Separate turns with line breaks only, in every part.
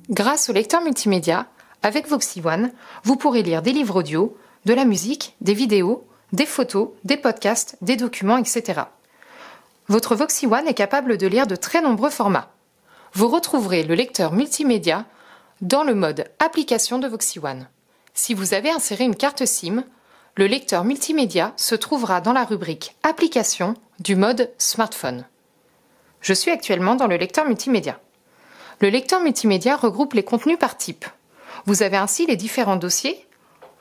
Grâce au lecteur multimédia, avec Voxy One, vous pourrez lire des livres audio, de la musique, des vidéos, des photos, des podcasts, des documents, etc. Votre Voxy One est capable de lire de très nombreux formats. Vous retrouverez le lecteur multimédia dans le mode application de Voxy One. Si vous avez inséré une carte SIM, le lecteur multimédia se trouvera dans la rubrique application du mode smartphone. Je suis actuellement dans le lecteur multimédia. Le lecteur multimédia regroupe les contenus par type. Vous avez ainsi les différents dossiers,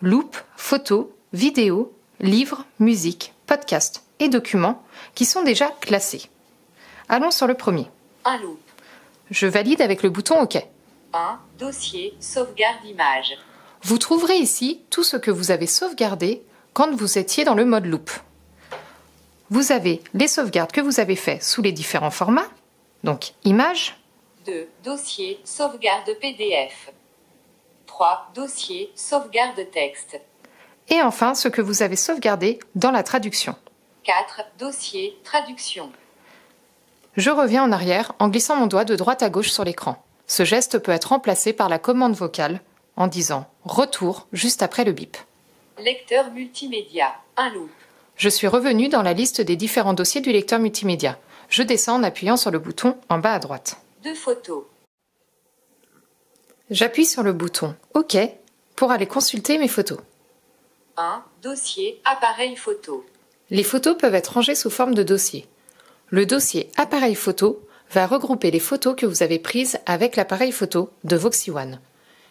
loop, photos, vidéos, livres, musique, podcasts et documents qui sont déjà classés. Allons sur le premier.
Un loop.
Je valide avec le bouton OK.
1. Dossier, sauvegarde image.
Vous trouverez ici tout ce que vous avez sauvegardé quand vous étiez dans le mode loop. Vous avez les sauvegardes que vous avez faites sous les différents formats, donc images.
2. Dossier, sauvegarde PDF. 3. Dossier, sauvegarde texte.
Et enfin, ce que vous avez sauvegardé dans la traduction.
4. Dossier, traduction.
Je reviens en arrière en glissant mon doigt de droite à gauche sur l'écran. Ce geste peut être remplacé par la commande vocale en disant « Retour » juste après le bip.
Lecteur multimédia. Un loop.
Je suis revenu dans la liste des différents dossiers du lecteur multimédia. Je descends en appuyant sur le bouton en bas à droite.
2 photos.
J'appuie sur le bouton « OK » pour aller consulter mes photos.
1. Dossier, appareil photo.
Les photos peuvent être rangées sous forme de dossier. Le dossier « Appareil photo » va regrouper les photos que vous avez prises avec l'appareil photo de Voxy One.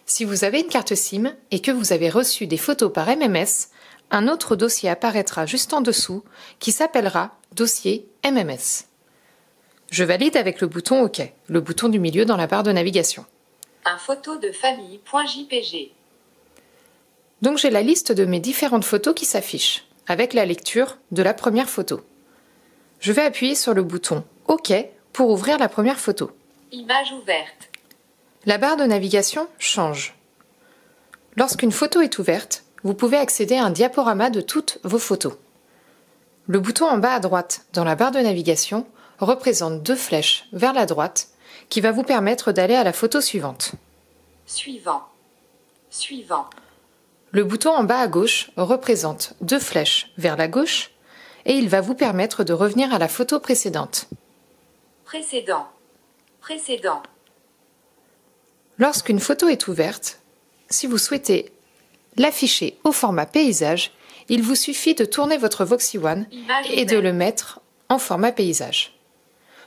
Si vous avez une carte SIM et que vous avez reçu des photos par MMS, un autre dossier apparaîtra juste en dessous qui s'appellera dossier MMS. Je valide avec le bouton OK, le bouton du milieu dans la barre de navigation.
Un photo de famille.jpg.
Donc j'ai la liste de mes différentes photos qui s'affichent, avec la lecture de la première photo. Je vais appuyer sur le bouton OK pour ouvrir la première photo.
Image ouverte.
La barre de navigation change. Lorsqu'une photo est ouverte, vous pouvez accéder à un diaporama de toutes vos photos. Le bouton en bas à droite dans la barre de navigation représente 2 flèches vers la droite qui va vous permettre d'aller à la photo suivante.
Suivant. Suivant.
Le bouton en bas à gauche représente 2 flèches vers la gauche et il va vous permettre de revenir à la photo précédente.
Précédent. Précédent.
Lorsqu'une photo est ouverte, si vous souhaitez l'afficher au format paysage, il vous suffit de tourner votre Voxy One et de le mettre en format paysage.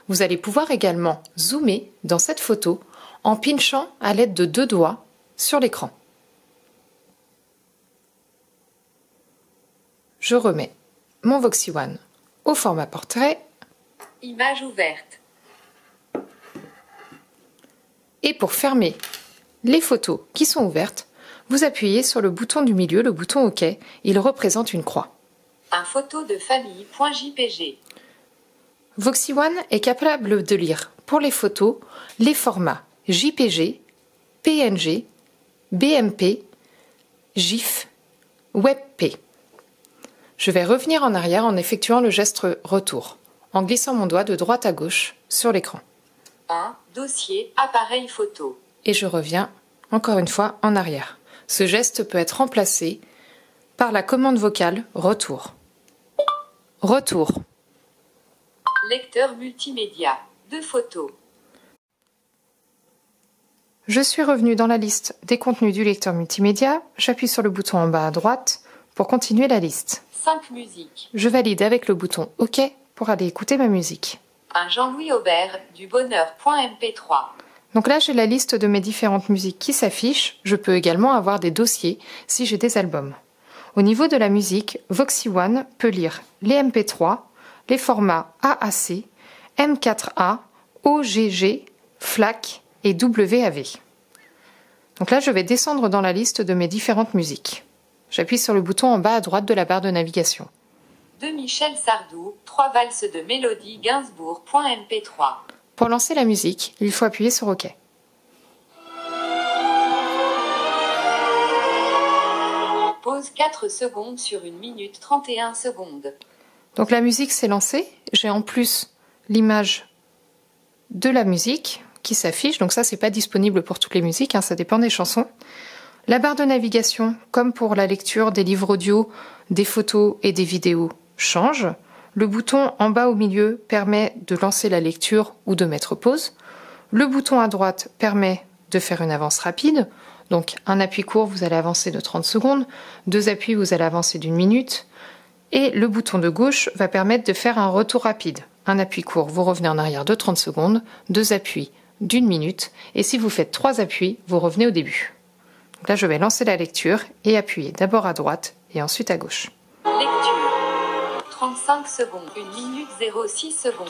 Vous allez pouvoir également zoomer dans cette photo en pinchant à l'aide de 2 doigts sur l'écran. Je remets mon Voxy One au format portrait.
Image ouverte.
Et pour fermer les photos qui sont ouvertes, vous appuyez sur le bouton du milieu, le bouton OK. Il représente une croix.
Un photo de famille.jpg.
Voxy One est capable de lire pour les photos les formats JPG, PNG, BMP, GIF, WebP. Je vais revenir en arrière en effectuant le geste retour, en glissant mon doigt de droite à gauche sur l'écran.
1. Dossier, appareil photo.
Et je reviens encore une fois en arrière. Ce geste peut être remplacé par la commande vocale retour. Retour.
Lecteur multimédia. 2 photos.
Je suis revenu dans la liste des contenus du lecteur multimédia. J'appuie sur le bouton en bas à droite pour continuer la liste.
5 musiques.
Je valide avec le bouton OK pour aller écouter ma musique.
Un Jean-Louis Aubert, du bonheur.mp3.
Donc là, j'ai la liste de mes différentes musiques qui s'affichent. Je peux également avoir des dossiers si j'ai des albums. Au niveau de la musique, Voxy One peut lire les MP3, les formats AAC, M4A, OGG, FLAC et WAV. Donc là, je vais descendre dans la liste de mes différentes musiques. J'appuie sur le bouton en bas à droite de la barre de navigation.
De Michel Sardou, 3 valses de Mélodie Gainsbourg.mp3.
Pour lancer la musique, il faut appuyer sur OK.
Pause 4 secondes sur 1 minute 31 secondes.
Donc la musique s'est lancée. J'ai en plus l'image de la musique qui s'affiche. Donc ça, c'est pas disponible pour toutes les musiques, ça dépend des chansons. La barre de navigation, comme pour la lecture des livres audio, des photos et des vidéos, change. Le bouton en bas au milieu permet de lancer la lecture ou de mettre pause. Le bouton à droite permet de faire une avance rapide. Donc un appui court, vous allez avancer de 30 secondes. 2 appuis, vous allez avancer d'1 minute. Et le bouton de gauche va permettre de faire un retour rapide. Un appui court, vous revenez en arrière de 30 secondes. 2 appuis d'1 minute. Et si vous faites 3 appuis, vous revenez au début. Donc là, je vais lancer la lecture et appuyer d'abord à droite et ensuite à gauche.
Lecture. 35 secondes. 1 minute 06 secondes.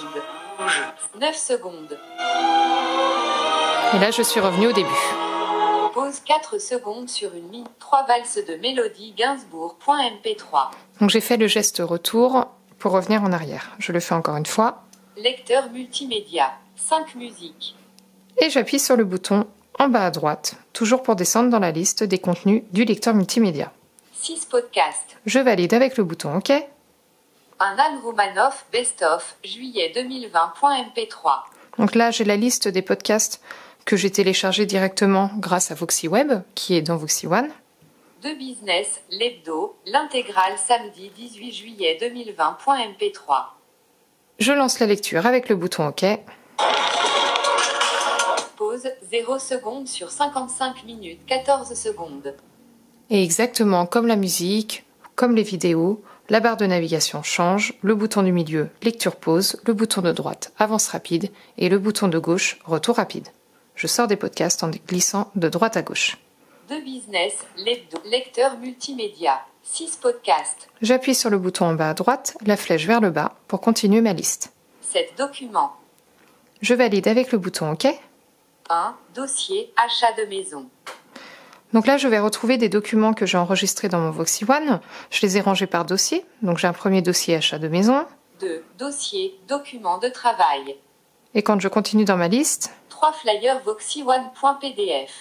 9 secondes.
Et là, je suis revenue au début.
Pause 4 secondes sur 1 minute. 3 valses de Mélodie Gainsbourg.mp3.
Donc j'ai fait le geste retour pour revenir en arrière. Je le fais encore une fois.
Lecteur multimédia. 5 musiques.
Et j'appuie sur le bouton en bas à droite, toujours pour descendre dans la liste des contenus du lecteur multimédia.
6 podcasts.
Je valide avec le bouton OK.
Un Anne Romanoff Best of juillet 2020.mp3.
Donc là, j'ai la liste des podcasts que j'ai téléchargés directement grâce à VoxyWeb, qui est dans VoxyOne.
De business, l'hebdo, l'intégrale samedi 18 juillet 2020.mp3.
Je lance la lecture avec le bouton OK.
Pause 0 secondes sur 55 minutes 14 secondes.
Et exactement comme la musique, comme les vidéos, la barre de navigation change, le bouton du milieu, lecture pause, le bouton de droite, avance rapide, et le bouton de gauche, retour rapide. Je sors des podcasts en glissant de droite à gauche.
De business, l'hebdo, lecteur multimédia, 6 podcasts.
J'appuie sur le bouton en bas à droite, la flèche vers le bas, pour continuer ma liste.
7 documents.
Je valide avec le bouton OK.
1. Dossier, achat de maison.
Donc là, je vais retrouver des documents que j'ai enregistrés dans mon VoxyOne. Je les ai rangés par dossier. Donc j'ai un premier dossier achat de maison.
2. Dossier, documents de travail.
Et quand je continue dans ma liste,
3 flyers voxyone.pdf.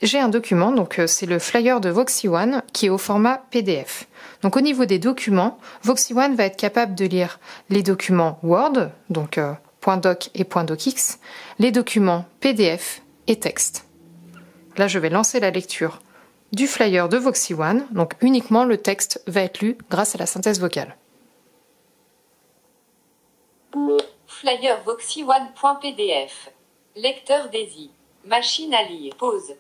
j'ai un document, donc c'est le flyer de VoxyOne qui est au format PDF. Donc au niveau des documents, VoxyOne va être capable de lire les documents Word, donc .doc et .docx, les documents PDF et texte. Là, je vais lancer la lecture du flyer de VoxyOne, donc uniquement le texte va être lu grâce à la synthèse vocale.
Flyer voxyone.pdf. Lecteur DAISY. Machine à lire. Pause.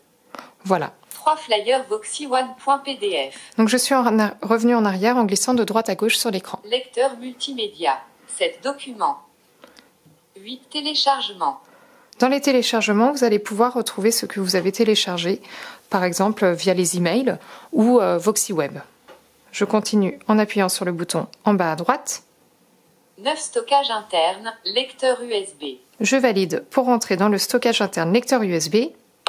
Voilà.
3 flyers voxyone.pdf.
Donc je suis revenue en arrière en glissant de droite à gauche sur l'écran.
Lecteur multimédia. 7 documents. 8 téléchargements.
Dans les téléchargements, vous allez pouvoir retrouver ce que vous avez téléchargé, par exemple via les emails ou VoxyWeb. Je continue en appuyant sur le bouton en bas à droite.
9 stockages internes, lecteur USB.
Je valide pour rentrer dans le stockage interne lecteur USB.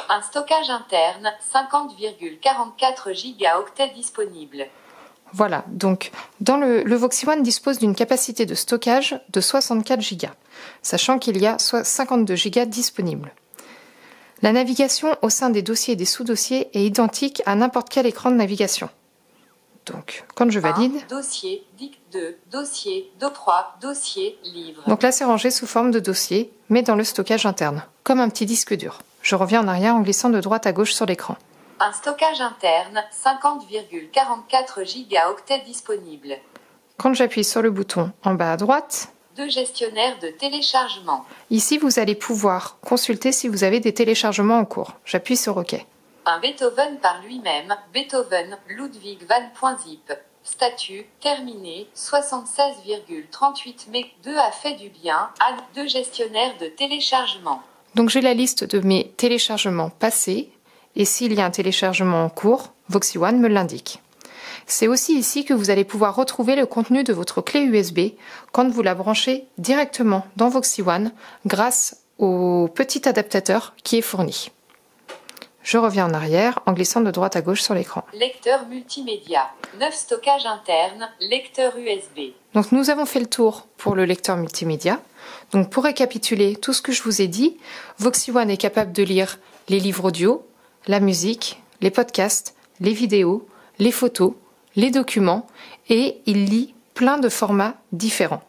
Un stockage interne, 50,44 gigaoctets disponible.
Voilà, donc dans le VoxyOne dispose d'une capacité de stockage de 64 Go, sachant qu'il y a 52 Go disponibles. La navigation au sein des dossiers et des sous-dossiers est identique à n'importe quel écran de navigation. Donc, quand je valide...
1, dossier, DIC 2, dossier, DO3, dossier, livre.
Donc là, c'est rangé sous forme de dossier, mais dans le stockage interne, comme un petit disque dur. Je reviens en arrière en glissant de droite à gauche sur l'écran.
Un stockage interne, 50,44 gigaoctets disponible.
Quand j'appuie sur le bouton en bas à droite,
2 gestionnaires de téléchargement.
Ici, vous allez pouvoir consulter si vous avez des téléchargements en cours. J'appuie sur OK.
Un Beethoven par lui-même, Beethoven, Ludwig van.zip. Statut, terminé, 76,38 MB. 2 a fait du bien, Anne, 2 gestionnaires de téléchargement.
Donc j'ai la liste de mes téléchargements passés, et s'il y a un téléchargement en cours, VoxyOne me l'indique. C'est aussi ici que vous allez pouvoir retrouver le contenu de votre clé USB quand vous la branchez directement dans VoxyOne grâce au petit adaptateur qui est fourni. Je reviens en arrière en glissant de droite à gauche sur l'écran.
Lecteur multimédia, 9 stockages internes, lecteur USB.
Donc nous avons fait le tour pour le lecteur multimédia. Donc pour récapituler tout ce que je vous ai dit, VoxyOne est capable de lire les livres audio, la musique, les podcasts, les vidéos, les photos, les documents et il lit plein de formats différents.